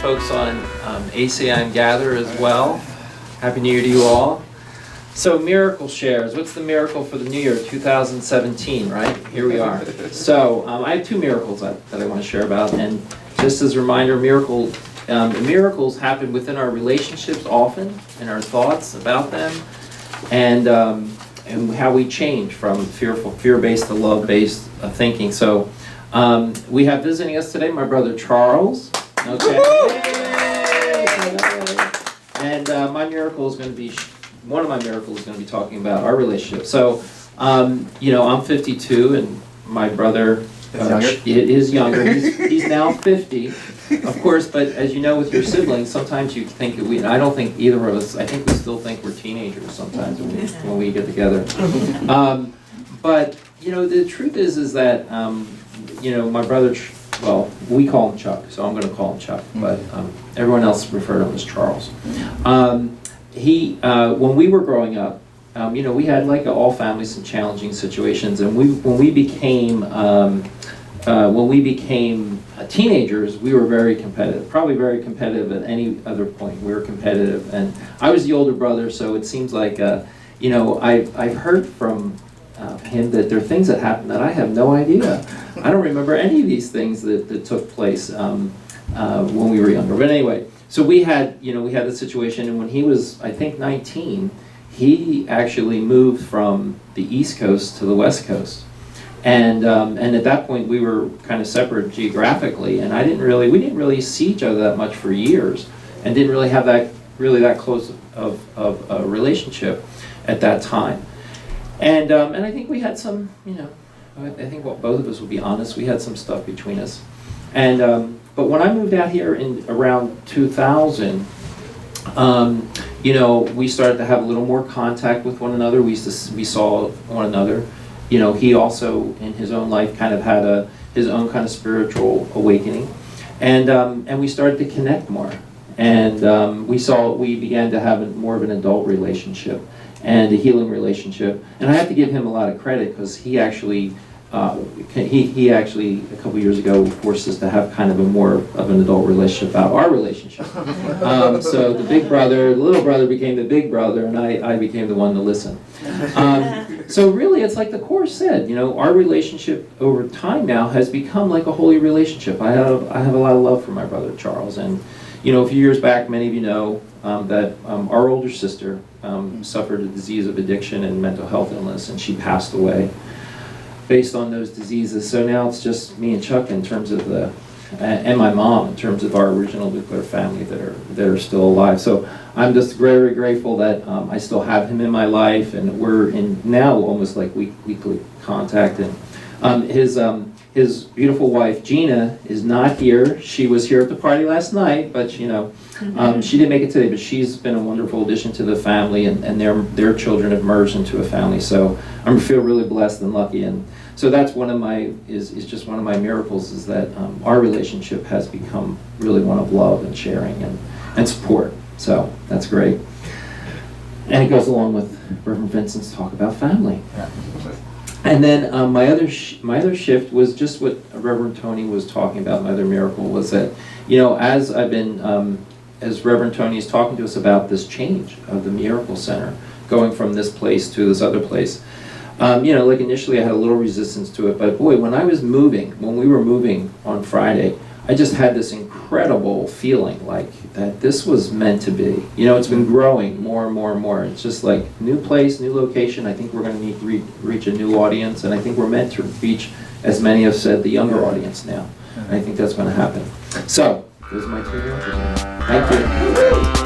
folks on ACI Gather as well. Happy New Year to you all. So miracle shares. What's the miracle for the new year, 2017, right? Here we are. So I have two miracles that I want to share about. And just as a reminder, miracles happen within our relationships often, and our thoughts about them, and how we change from fear-based to love-based thinking. So we have visiting us today my brother Charles. Okay. And my miracle is going to be, one of my miracles is going to be talking about our relationship. So, you know, I'm 52 and my brother is younger. He's now 50, of course, but as you know with your siblings, sometimes you think that and I don't think either of us, I think we still think we're teenagers sometimes when we get together. But, you know, the truth is that, you know, my brother, well, we call him Chuck, so I'm going to call him Chuck, but everyone else referred to him as Charles. When we were growing up, you know, we had, like all families, some challenging situations, and when we became teenagers, we were very competitive, probably very competitive at any other point. We were competitive, and I was the older brother, so it seems like, you know, I've heard from him that there are things that happen that I have no idea. I don't remember any of these things that took place when we were younger. But anyway, so we had the situation, and when he was, I think, 19, he actually moved from the East Coast to the West Coast. And at that point we were kind of separate geographically, and we didn't really see each other that much for years, and didn't really have that close of a relationship at that time. And I think we had some, you know, I think both of us would be honest, we had some stuff between us. And but when I moved out here in around 2000, you know, we started to have a little more contact with one another. We saw one another. You know, he also in his own life kind of had his own kind of spiritual awakening, and we started to connect more. And we began to have more of an adult relationship and a healing relationship. And I have to give him a lot of credit because he actually a couple years ago forced us to have kind of more of an adult relationship about our relationship. So the little brother became the big brother, and I became the one to listen. So really, it's like the Course said, you know, our relationship over time now has become like a holy relationship. I have a lot of love for my brother Charles, and you know, a few years back, many of you know that our older sister suffered a disease of addiction and mental health illness, and she passed away based on those diseases. So now it's just me and Chuck in terms of and my mom in terms of our original nuclear family that are still alive. So I'm just very grateful that I still have him in my life, and we're in now almost like weekly contact. And his beautiful wife Gina is not here. She was here at the party last night, but you know, she didn't make it today. But she's been a wonderful addition to the family, and their children have merged into a family. So I feel really blessed and lucky, and so that's one of my just one of my miracles, is that our relationship has become really one of love and sharing and support. So that's great, and it goes along with Reverend Vincent's talk about family. Yeah. And then my other shift was just what Reverend Tony was talking about. My other miracle was that, you know, as I've been, as Reverend Tony is talking to us about this change of the Miracle Center, going from this place to this other place, you know, like initially I had a little resistance to it, but boy, when we were moving on Friday, I just had this incredible feeling like that this was meant to be. You know, it's been growing more and more and more. It's just like new place, new location. I think we're going to need to reach a new audience, and I think we're meant to reach, as many have said, the younger audience now. And I think that's going to happen. So, those are my two miracles. Thank you.